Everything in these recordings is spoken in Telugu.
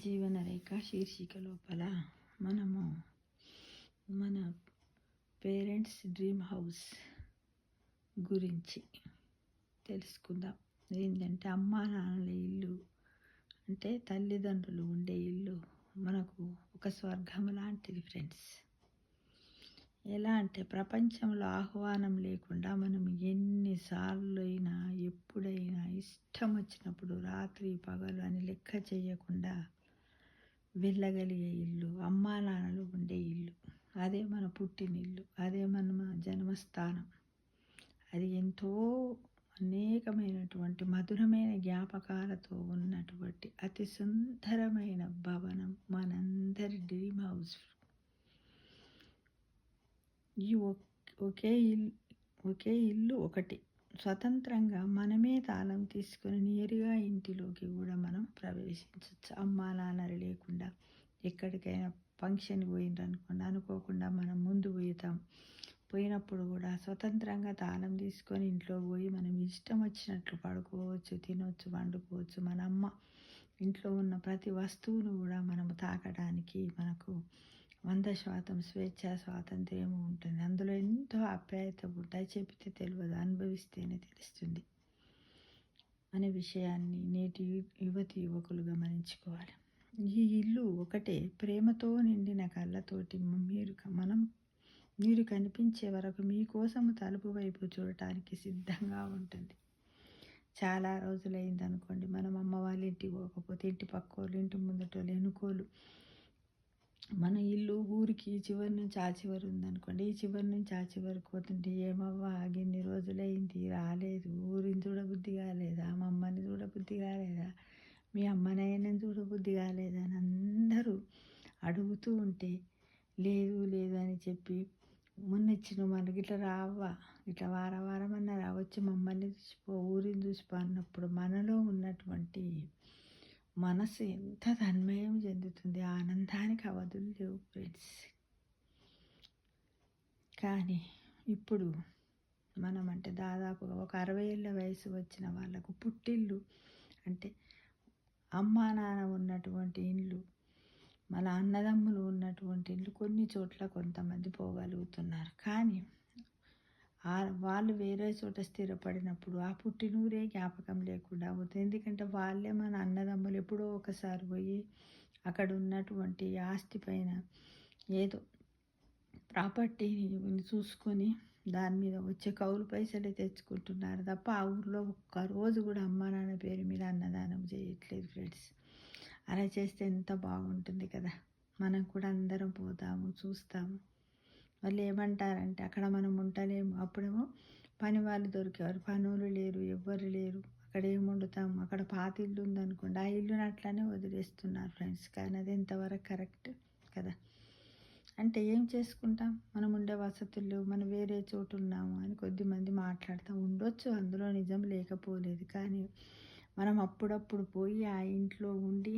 జీవనరేఖ శీర్షిక లోపల మనము మన పేరెంట్స్ డ్రీమ్ హౌస్ గురించి తెలుసుకుందాం. ఏంటంటే అమ్మా నాన్నల ఇల్లు అంటే తల్లిదండ్రులు ఉండే ఇల్లు మనకు ఒక స్వర్గం లాంటిది ఫ్రెండ్స్. ఎలా అంటే ప్రపంచంలో ఆహ్వానం లేకుండా మనం ఎన్నిసార్లు అయినా ఎప్పుడైనా ఇష్టం వచ్చినప్పుడు రాత్రి పగలు అని లెక్క చేయకుండా వెళ్ళగలిగే ఇల్లు అమ్మా నాన్నలు ఉండే ఇల్లు. అదే మన పుట్టినిల్లు, అదే మన జన్మస్థానం. అది ఎంతో అనేకమైనటువంటి మధురమైన జ్ఞాపకాలతో ఉన్నటువంటి అతి సుందరమైన భవనం మనందరి డ్రీమ్ హౌస్. ఈ ఒకే ఇల్లు ఒకటి స్వతంత్రంగా మనమే తాళం తీసుకొని నేరుగా ఇంటిలోకి కూడా మనం ప్రవేశించవచ్చు. అమ్మా నాన్నలు లేకుండా ఎక్కడికైనా ఫంక్షన్ పోయిందనుకోండి, అనుకోకుండా మనం ముందు పోయినప్పుడు కూడా స్వతంత్రంగా తాళం తీసుకొని ఇంట్లో పోయి మనం ఇష్టం వచ్చినట్లు పడుకోవచ్చు, తినవచ్చు, వండుకోవచ్చు. మన అమ్మ ఇంట్లో ఉన్న ప్రతి వస్తువును కూడా మనం తాకడానికి మనకు 100% స్వేచ్ఛ స్వాతంత్ర్యం ఉంటుంది. అందులో ఎంతో ఆప్యాయత ఉంటాయి. చెబితే తెలియదు, అనుభవిస్తేనే తెలుస్తుంది అనే విషయాన్ని నేటి యువతి యువకులు గమనించుకోవాలి. ఈ ఇల్లు ఒకటే ప్రేమతో నిండిన కళ్ళతోటి మీరు కనిపించే వరకు మీకోసం తలుపు వైపు చూడటానికి సిద్ధంగా ఉంటుంది. చాలా రోజులైందనుకోండి మనం అమ్మ వాళ్ళ ఇంటికి పోకపోతే ఇంటి పక్కోళ్ళు, ఇంటి ముందటోళ్ళు, ఎనుకోలు మన ఇల్లు ఊరికి ఈ చివరి నుంచి ఆ చివరి ఉందనుకోండి, ఈ చివరి నుంచి ఆ చివరికి పోతుంటే ఏమవ్వా ఇన్ని రోజులైంది రాలేదు, ఊరిని చూడబుద్ధి కాలేదా, మా అమ్మని చూడబుద్ధి కాలేదా, మీ అమ్మనైనా చూడబుద్ధి కాలేదా అని అందరూ అడుగుతూ ఉంటే లేదు లేదు అని చెప్పి మొన్నొచ్చిన మనకి ఇట్లా రావా, ఇట్లా వారమన్నా రావచ్చు, మమ్మల్ని చూసిపో, ఊరిని చూసిపో అన్నప్పుడు మనలో ఉన్నటువంటి మనసు ఎంత తన్మయం చెందుతుంది, ఆనందానికి అవధులు లేవు ఫ్రెండ్స్. కానీ ఇప్పుడు మనం అంటే దాదాపుగా ఒక 60 ఏళ్ళ వయసు వచ్చిన వాళ్ళకు పుట్టిల్లు అంటే అమ్మా నాన్న ఉన్నటువంటి ఇల్లు, మన అన్నదమ్ములు ఉన్నటువంటి ఇల్లు కొన్ని చోట్ల కొంతమంది పోగలుగుతున్నారు. కానీ వాళ్ళు వేరే చోట స్థిరపడినప్పుడు ఆ పుట్టినూరే జ్ఞాపకం లేకుండా అవుతుంది. ఎందుకంటే వాళ్ళే మన అన్నదమ్ములు ఎప్పుడో ఒకసారి పోయి అక్కడ ఉన్నటువంటి ఆస్తి పైన ఏదో ప్రాపర్టీని చూసుకొని దాని మీద వచ్చే కౌలు పైసలే తెచ్చుకుంటున్నారు తప్ప ఆ ఊర్లో ఒక్కరోజు కూడా అమ్మా నాన్న పేరు మీద అన్నదానం చేయట్లేదు ఫ్రెండ్స్. అలా చేస్తే ఎంత బాగుంటుంది కదా. మనం కూడా అందరం పోతాము, చూస్తాము. వాళ్ళు ఏమంటారంటే అక్కడ మనం ఉండలేము. అప్పుడేమో పని వాళ్ళు దొరికేవారు, పనులు లేరు, ఎవ్వరు లేరు. అక్కడ ఏం వండుతాము, అక్కడ పాత ఇల్లు ఉందనుకోండి, ఆ ఇల్లుని అట్లానే వదిలేస్తున్నారు ఫ్రెండ్స్. కానీ అది ఎంతవరకు కరెక్ట్ కదా. అంటే ఏం చేసుకుంటాం, మనం ఉండే వసతులు మనం వేరే చోటు ఉన్నాము అని కొద్దిమంది మాట్లాడుతూ ఉండొచ్చు, అందులో నిజం లేకపోలేదు. కానీ మనం అప్పుడప్పుడు పోయి ఆ ఇంట్లో ఉండి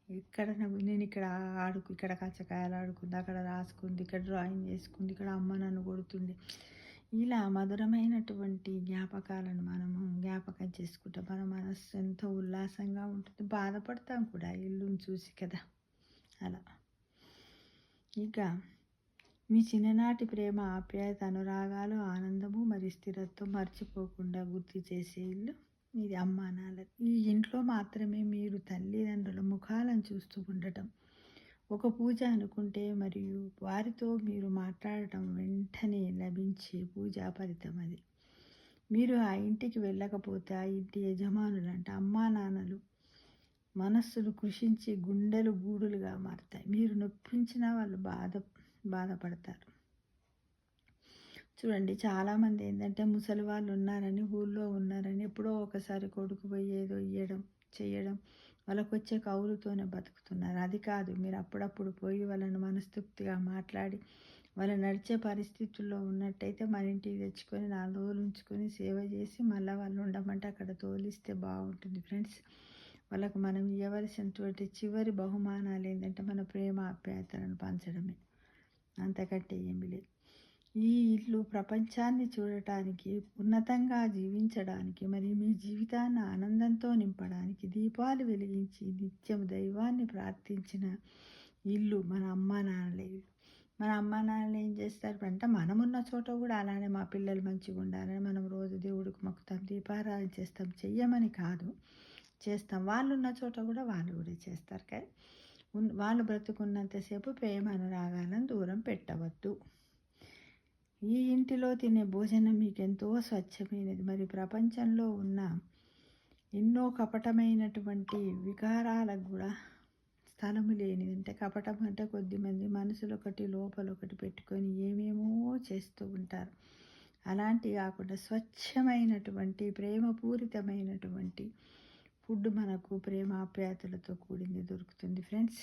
ఇక్కడ నేను ఇక్కడ కచ్చకాయలు ఆడుకుంది, అక్కడ రాసుకుంది, ఇక్కడ డ్రాయింగ్ చేసుకుంది, ఇక్కడ అమ్మ నన్ను కొడుతుంది, ఇలా మధురమైనటువంటి జ్ఞాపకాలను మనము జ్ఞాపకం చేసుకుంటాం. మన మనస్సు ఎంతో ఉల్లాసంగా ఉంటుంది, బాధపడతాం కూడా ఇల్లుని చూసి కదా. అలా ఇక మీ చిన్ననాటి ప్రేమ, ఆప్యాయత, అనురాగాలు, ఆనందము మరియు స్థిరత్వం మర్చిపోకుండా గుర్తు చేసే ఇల్లు ఇది అమ్మా నాన్న. ఈ ఇంట్లో మాత్రమే మీరు తల్లిదండ్రుల ముఖాలను చూస్తూ ఉండటం, ఒక పూజ అనుకుంటే మరియు వారితో మీరు మాట్లాడటం వెంటనే లభించే పూజా ఫలితం అది. మీరు ఆ ఇంటికి వెళ్ళకపోతే ఆ ఇంటి యజమానులు అంటే అమ్మా నాన్నలు మనస్సులు కృషించి గుండెలు గూడులుగా మారుతాయి. మీరు నొప్పించినా వాళ్ళు బాధపడతారు. చూడండి, చాలామంది ఏంటంటే ముసలి వాళ్ళు ఉన్నారని, ఊళ్ళో ఉన్నారని ఎప్పుడో ఒకసారి కొడుకు పోయి ఏదో చేయడం వాళ్ళకు వచ్చే కౌలుతోనే బతుకుతున్నారు. అది కాదు, మీరు అప్పుడప్పుడు పోయి వాళ్ళని మనస్తృప్తిగా మాట్లాడి వాళ్ళు నడిచే పరిస్థితుల్లో ఉన్నట్టయితే మన ఇంటికి తెచ్చుకొని 4 రోజులు ఉంచుకొని సేవ చేసి మళ్ళీ వాళ్ళు ఉండమంటే అక్కడ తోలిస్తే బాగుంటుంది ఫ్రెండ్స్. వాళ్ళకు మనం ఇవ్వవలసినటువంటి చివరి బహుమానాలు ఏంటంటే మన ప్రేమ ఆప్యాయతలను పంచడమే, అంతకంటే ఏమీ లేదు. ఈ ఇల్లు ప్రపంచాన్ని చూడటానికి, ఉన్నతంగా జీవించడానికి, మరి మీ జీవితాన్ని ఆనందంతో నింపడానికి, దీపాలు వెలిగించి నిత్యం దైవాన్ని ప్రార్థించిన ఇల్లు మన అమ్మా నాన్నల ఇల్లు. మన అమ్మా నాన్నలు ఏం చేస్తారు అంటే, మనమున్న చోట కూడా అలానే మా పిల్లలు మంచిగా ఉండాలని మనం రోజు దేవుడికి మొక్కుతాం, దీపారాధన చేస్తాం. చెయ్యమని కాదు, చేస్తాం. వాళ్ళున్న చోట కూడా వాళ్ళు కూడా చేస్తారు. కానీ వాళ్ళు బ్రతుకున్నంతసేపు ప్రేమ అనురాగాలను దూరం పెట్టవద్దు. ఈ ఇంటిలో తినే భోజనం మీకెంతో స్వచ్ఛమైనది. మరి ప్రపంచంలో ఉన్న ఎన్నో కపటమైనటువంటి వికారాలకు కూడా స్థలము లేనిది. అంటే కపటం అంటే కొద్దిమంది మనసులో ఒకటి లోపల ఒకటి పెట్టుకొని ఏమేమో చేస్తూ ఉంటారు. అలాంటి కాకుండా స్వచ్ఛమైనటువంటి ప్రేమపూరితమైనటువంటి ఫుడ్ మనకు ప్రేమాప్యాయతలతో కూడింది దొరుకుతుంది ఫ్రెండ్స్.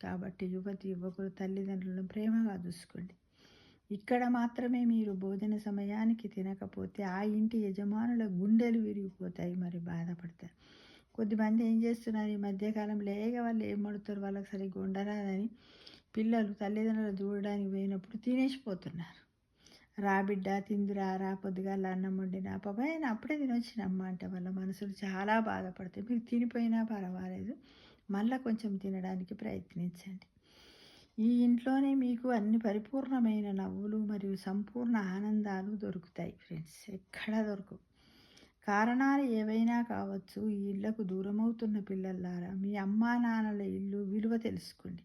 కాబట్టి యువకులు తల్లిదండ్రులను ప్రేమగా చూసుకోండి. ఇక్కడ మాత్రమే మీరు భోజన సమయానికి తినకపోతే ఆ ఇంటి యజమానుల గుండెలు విరిగిపోతాయి, మరి బాధపడతారు. కొద్దిమంది ఏం చేస్తున్నారు ఈ మధ్యకాలం, లేక వాళ్ళు ఏం పడుతారు, వాళ్ళకి సరిగ్గా ఉండరాదని పిల్లలు తల్లిదండ్రులు చూడడానికి పోయినప్పుడు తినేసిపోతున్నారు. రా బిడ్డ తిందురా, రా పొద్దుగాల అన్నం వండినా పాపైనా అప్పుడే తినొచ్చినమ్మ అంటే వాళ్ళ మనసులు చాలా బాధపడతాయి. మీరు తినిపోయినా పర్వాలేదు, మళ్ళీ కొంచెం తినడానికి ప్రయత్నించండి. ఈ ఇంట్లోనే మీకు అన్ని పరిపూర్ణమైన నవ్వులు మరియు సంపూర్ణ ఆనందాలు దొరుకుతాయి ఫ్రెండ్స్. ఎక్కడా దొరకవు. కారణాలు ఏవైనా కావచ్చు. ఈ ఇళ్లకు దూరమవుతున్న పిల్లలారా, మీ అమ్మా నాన్నల ఇల్లు విలువ తెలుసుకోండి.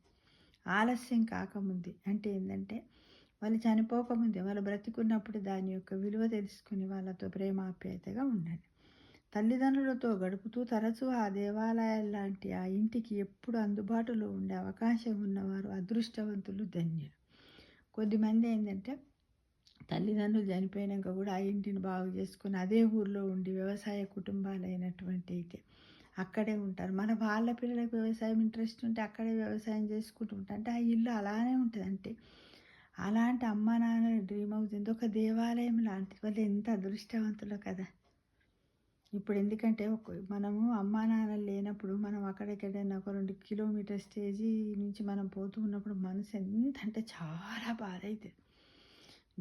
ఆలస్యం కాకముందే, అంటే ఏంటంటే వాళ్ళు చనిపోకముందే, వాళ్ళు బ్రతికున్నప్పుడు దాని యొక్క విలువ తెలుసుకుని వాళ్ళతో ప్రేమాప్యాయతగా ఉండండి. తల్లిదండ్రులతో గడుపుతూ తరచూ ఆ దేవాలయాలు లాంటి ఆ ఇంటికి ఎప్పుడు అందుబాటులో ఉండే అవకాశం ఉన్నవారు అదృష్టవంతులు, ధన్యులు. కొద్దిమంది ఏంటంటే తల్లిదండ్రులు చనిపోయాక కూడా ఆ ఇంటిని బాగు చేసుకుని అదే ఊర్లో ఉండి వ్యవసాయ కుటుంబాలైనటువంటి అయితే అక్కడే ఉంటారు. వాళ్ళ పిల్లలకు వ్యవసాయం ఇంట్రెస్ట్ ఉంటే అక్కడే వ్యవసాయం చేసుకుంటూ ఉంటారు. అంటే ఆ ఇల్లు అలానే ఉంటుంది. అంటే అలాంటి అమ్మ నాన్న డ్రీమ్ అవుతుంది, ఒక దేవాలయం లాంటిది. వాళ్ళు ఎంత అదృష్టవంతులో కదా. ఇప్పుడు ఎందుకంటే మనము అమ్మా నాన్నలు లేనప్పుడు మనం అక్కడెక్కడైనా ఒక 2 కిలోమీటర్ స్టేజీ నుంచి మనం పోతూ ఉన్నప్పుడు మనసు ఎంత అంటే చాలా బాధ అవుతుంది.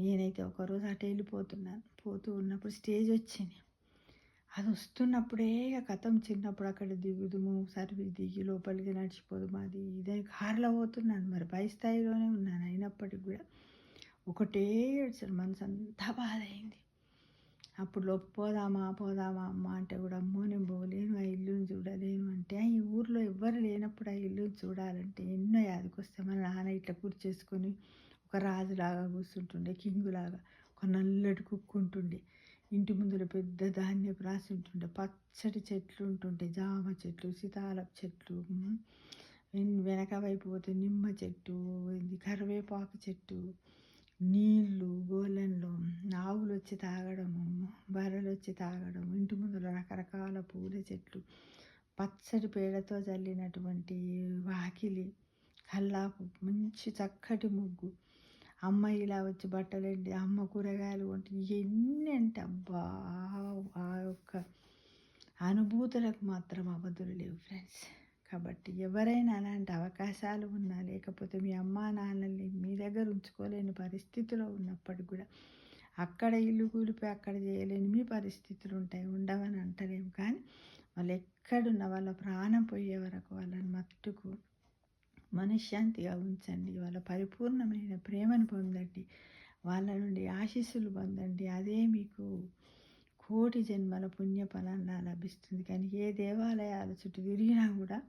నేనైతే ఒకరోజు అటు వెళ్ళిపోతున్నాను, పోతూ ఉన్నప్పుడు స్టేజ్ వచ్చింది. అది వస్తున్నప్పుడే కథం చిన్నప్పుడు అక్కడ దిగుదుము, సర్వీస్ దిగి లోపలికి నడిచిపోదుము, అది ఇదే కారులో పోతున్నాను, మరి పై స్థాయిలోనే ఉన్నాను. అయినప్పటికి కూడా ఒకటే ఏడ్చాను, మనసు అంతా బాధ అయింది. అప్పుడు పోదామా అమ్మ అంటే కూడా, అమ్మో నేను పోలేను, ఆ ఇల్లుని చూడలేను అంటే. ఈ ఊర్లో ఎవ్వరు లేనప్పుడు ఆ ఇల్లుని చూడాలంటే ఎన్నో యాదకొస్తే. మన నాన్న ఇట్లా కూర్చేసుకొని ఒక రాజులాగా కూర్చుంటుండే, కింగులాగా. ఒక నల్లటి కుక్కు ఉంటుండే, ఇంటి ముందుల పెద్ద ధాన్యపు రాసి ఉంటుండే, పచ్చటి చెట్లు ఉంటుండే, జామ చెట్లు, సీతాలపు చెట్లు, వెనక వైపు పోతే నిమ్మ చెట్టు, కరివేపాకు చెట్టు, నీళ్ళు గోళంలో, ఆవులు వచ్చి తాగడము, బర్రెలు వచ్చి తాగడము, ఇంటి ముందు రకరకాల పూల చెట్లు, పచ్చడి పేడతో చల్లినటువంటి వాకిలి, కల్లాపు, మంచి చక్కటి ముగ్గు, అమ్మ ఇలా వచ్చి బట్టలండి, అమ్మ కూరగాయలు వంటి, ఎన్ని అంటే అబ్బా, ఆ యొక్క అనుభూతులకు మాత్రం అవధులు లేవు ఫ్రెండ్స్. కాబట్టి ఎవరైనా అలాంటి అవకాశాలు ఉన్నా, లేకపోతే మీ అమ్మా నాన్నల్ని మీ దగ్గర ఉంచుకోలేని పరిస్థితిలో ఉన్నప్పటికి కూడా, అక్కడ ఇల్లు కూలిపోయి అక్కడ చేయలేని మీ పరిస్థితులు ఉంటాయి, ఉండవని అంటలేము. కానీ వాళ్ళు ఎక్కడున్న వాళ్ళ ప్రాణం పోయే వరకు వాళ్ళని మట్టుకు మనశ్శాంతిగా ఉంచండి. వాళ్ళ పరిపూర్ణమైన ప్రేమను పొందండి, వాళ్ళ నుండి ఆశీస్సులు పొందండి. అదే మీకు కోటి జన్మల పుణ్యఫలంగా లభిస్తుంది. కానీ ఏ దేవాలయాల చుట్టూ తిరిగినా కూడా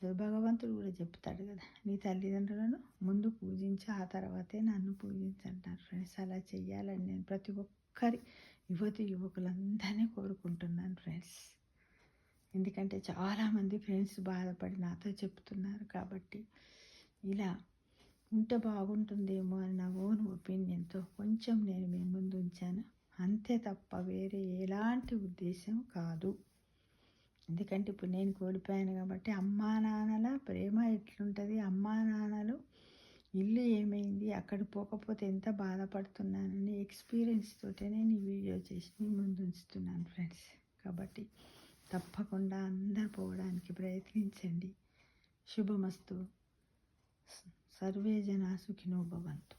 భగవంతుడు కూడా చెప్తాడు కదా, నీ తల్లిదండ్రులను ముందు పూజించి ఆ తర్వాతే నన్ను పూజించంటారు ఫ్రెండ్స్. అలా చెయ్యాలని నేను ప్రతి ఒక్కరి యువకులందరినీ కోరుకుంటున్నాను ఫ్రెండ్స్. ఎందుకంటే చాలామంది ఫ్రెండ్స్ బాధపడి నాతో చెప్తున్నారు. కాబట్టి ఇలా ఉంటే బాగుంటుందేమో అని నా ఓన్ ఒపీనియన్తో కొంచెం నేను మీ ముందు ఉంచాను, అంతే తప్ప వేరే ఎలాంటి ఉద్దేశం కాదు. ఎందుకంటే ఇప్పుడు నేను కోల్పోయాను కాబట్టి అమ్మా నాన్నల ప్రేమ ఎట్లుంటుంది, అమ్మా నాన్నలు ఇల్లు ఏమైంది, అక్కడ పోకపోతే ఎంత బాధపడుతున్నానని ఎక్స్పీరియన్స్ తోటే నేను ఈ వీడియో చేసి మీ ముందు ఉంచుతున్నాను ఫ్రెండ్స్. కాబట్టి తప్పకుండా అందరు పోవడానికి ప్రయత్నించండి. శుభమస్తు. సర్వే జనా సుఖినో భవంతు.